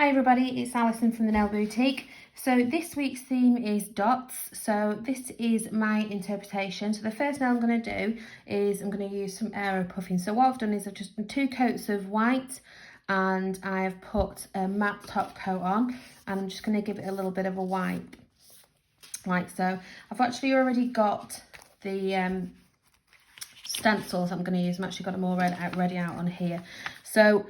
Hi everybody, it's Alison from the Nail Boutique. So this week's theme is dots. So this is my interpretation. So the first nail I'm going to do is I'm going to use some Aeropuffing. So what I've done is I've just done 2 coats of white and I have put a matte top coat on, and I'm just going to give it a little bit of a wipe like so. I've actually already got the stencils I'm going to use. I've actually got them all ready out on here. So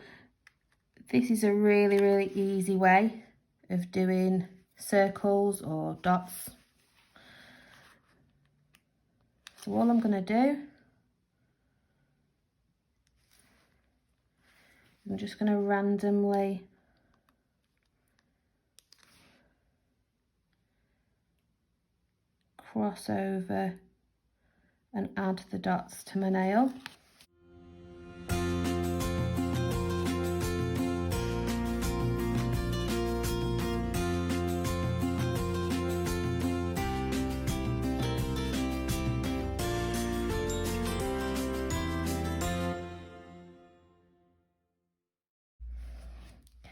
this is a really easy way of doing circles or dots. So all I'm going to do, I'm just going to randomly cross over and add the dots to my nail.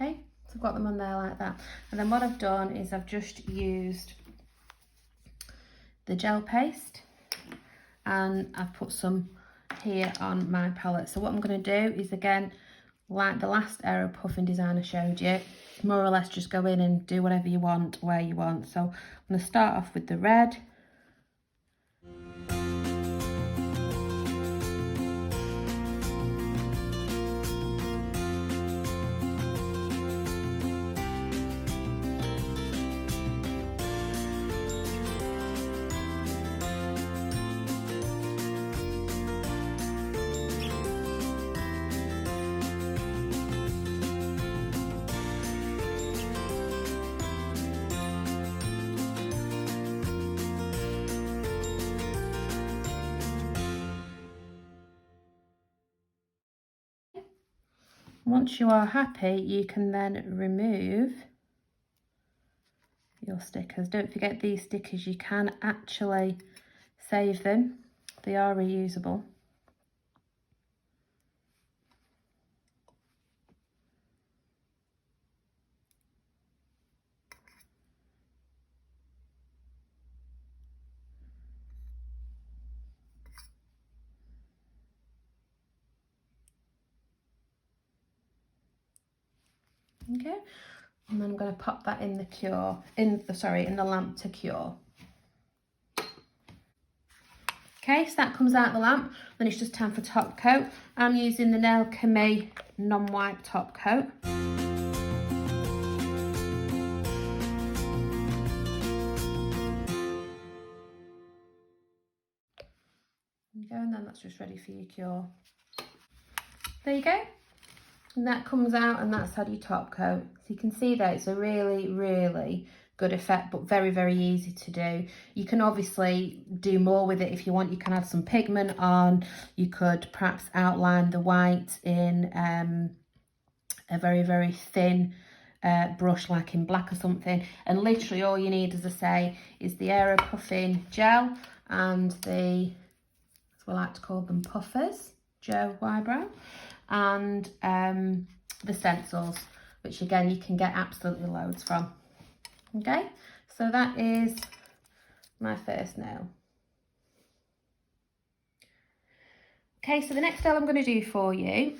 Okay, so I've got them on there like that. And then what I've done is I've just used the gel paste and I've put some here on my palette. So what I'm going to do is, again, like the last Aeropuffing design I showed you, more or less just go in and do whatever you want, where you want. So I'm going to start off with the red. Once you are happy, you can then remove your stickers. Don't forget, these stickers, you can actually save them. They are reusable. Okay, and then I'm going to pop that in the lamp to cure. Okay, so that comes out the lamp. Then it's just time for top coat. I'm using the Nail Chemie non-white top coat. There you go, and then that's just ready for your cure. There you go. And that comes out, and that's how you top coat. So you can see that it's a really good effect, but very easy to do. You can obviously do more with it if you want. You can add some pigment on. You could perhaps outline the white in a very thin brush, like in black or something. And literally all you need, as I say, is the Aeropuffing gel and the, as we like to call them, puffers, Joe Eyebrow, and the stencils, which again you can get absolutely loads from. Okay, so that is my first nail. Okay, so the next nail I'm going to do for you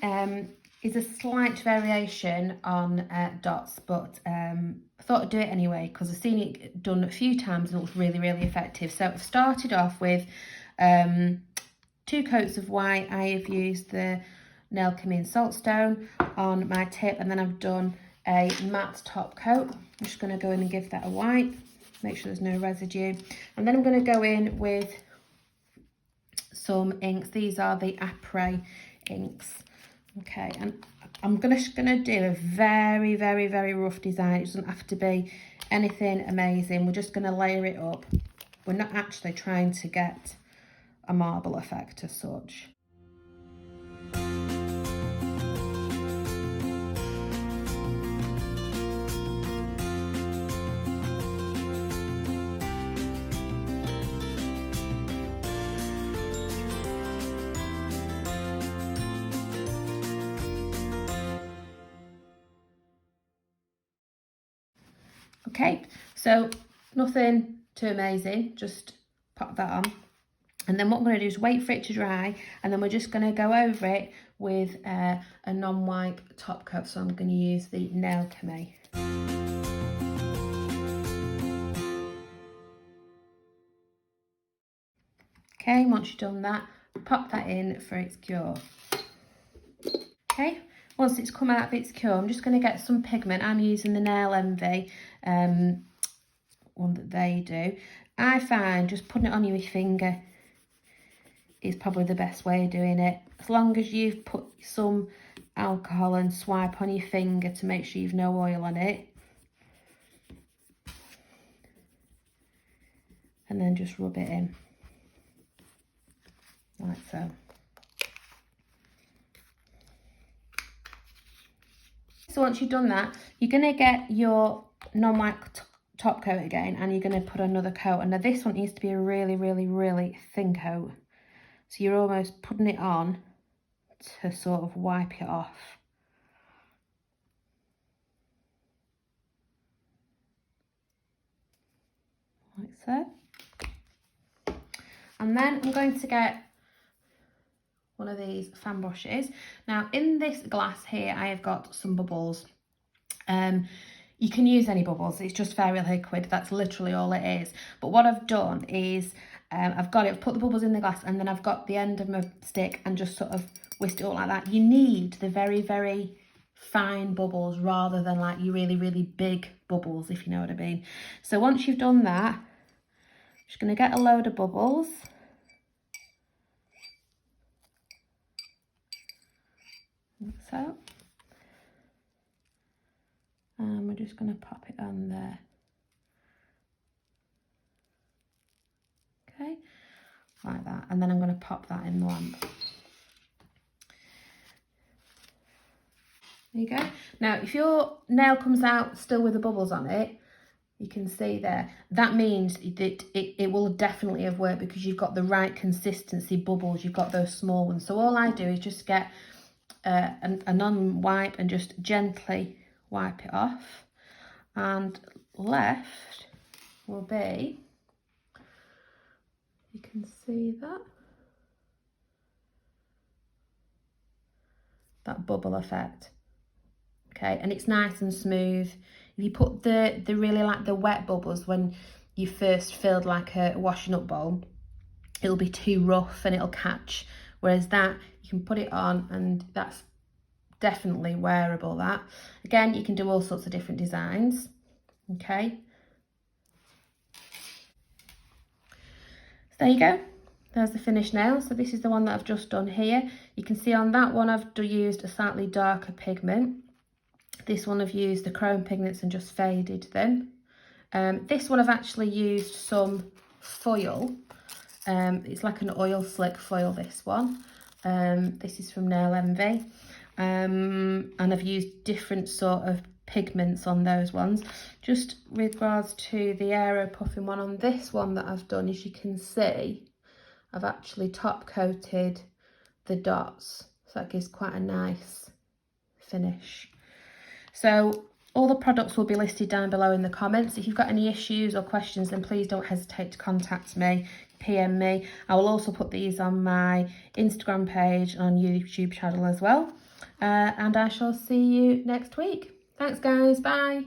is a slight variation on dots, but I thought I'd do it anyway because I've seen it done a few times and it looks really effective. So I've started off with 2 coats of white. I have used the Nail Chemie Saltstone on my tip, and then I've done a matte top coat. I'm just going to go in and give that a wipe, make sure there's no residue, and then I'm going to go in with some inks. These are the Après inks. Okay, and I'm just gonna do a very rough design. It doesn't have to be anything amazing. We're just gonna layer it up. We're not actually trying to get a marble effect as such. Okay, so nothing too amazing, just pop that on. And then what I'm going to do is wait for it to dry, and then we're just going to go over it with a non-wipe top coat. So I'm going to use the Nail Came. Okay, once you've done that, pop that in for its cure. Okay, once it's come out of its cure, I'm just going to get some pigment. I'm using the Nail Envy one that they do. I find just putting it on your finger is probably the best way of doing it. As long as you've put some alcohol and swipe on your finger to make sure you've no oil on it. And then just rub it in, like so. So once you've done that, you're going to get your non-wipe top coat again, and you're going to put another coat. And now this one needs to be a really, really, really thin coat. So you're almost putting it on to sort of wipe it off. Like so. And then I'm going to get one of these fan brushes. Now in this glass here, I have got some bubbles. You can use any bubbles, it's just fairy liquid, that's literally all it is. But what I've done is, I've put the bubbles in the glass, and then I've got the end of my stick and just sort of whisked it up like that. You need the very, very fine bubbles rather than like your really, really big bubbles, if you know what I mean. So once you've done that, I'm just going to get a load of bubbles. Like so. And we're just going to pop it on there. Okay, like that. And then I'm going to pop that in the lamp. There you go. Now, if your nail comes out still with the bubbles on it, you can see there, that means that it will definitely have worked because you've got the right consistency bubbles, you've got those small ones. So all I do is just get a non-wipe and just gently wipe it off. And left will be, you can see that bubble effect. Okay, and it's nice and smooth. If you put the really like the wet bubbles when you first filled like a washing up bowl, it'll be too rough and it'll catch. Whereas that, you can put it on and that's definitely wearable. That again, you can do all sorts of different designs. Okay, so there you go. There's the finished nail. So this is the one that I've just done here. You can see on that one I've used a slightly darker pigment. This one I've used the chrome pigments and just faded them. This one I've actually used some foil. It's like an oil slick foil, this one. This is from Nail Envy. And I've used different sort of pigments on those ones. Just with regards to the Aeropuffing one, on this one that I've done, as you can see, I've actually top coated the dots. So that gives quite a nice finish. So all the products will be listed down below in the comments. If you've got any issues or questions, then please don't hesitate to contact me, PM me. I will also put these on my Instagram page and on YouTube channel as well. And I shall see you next week. Thanks guys, bye.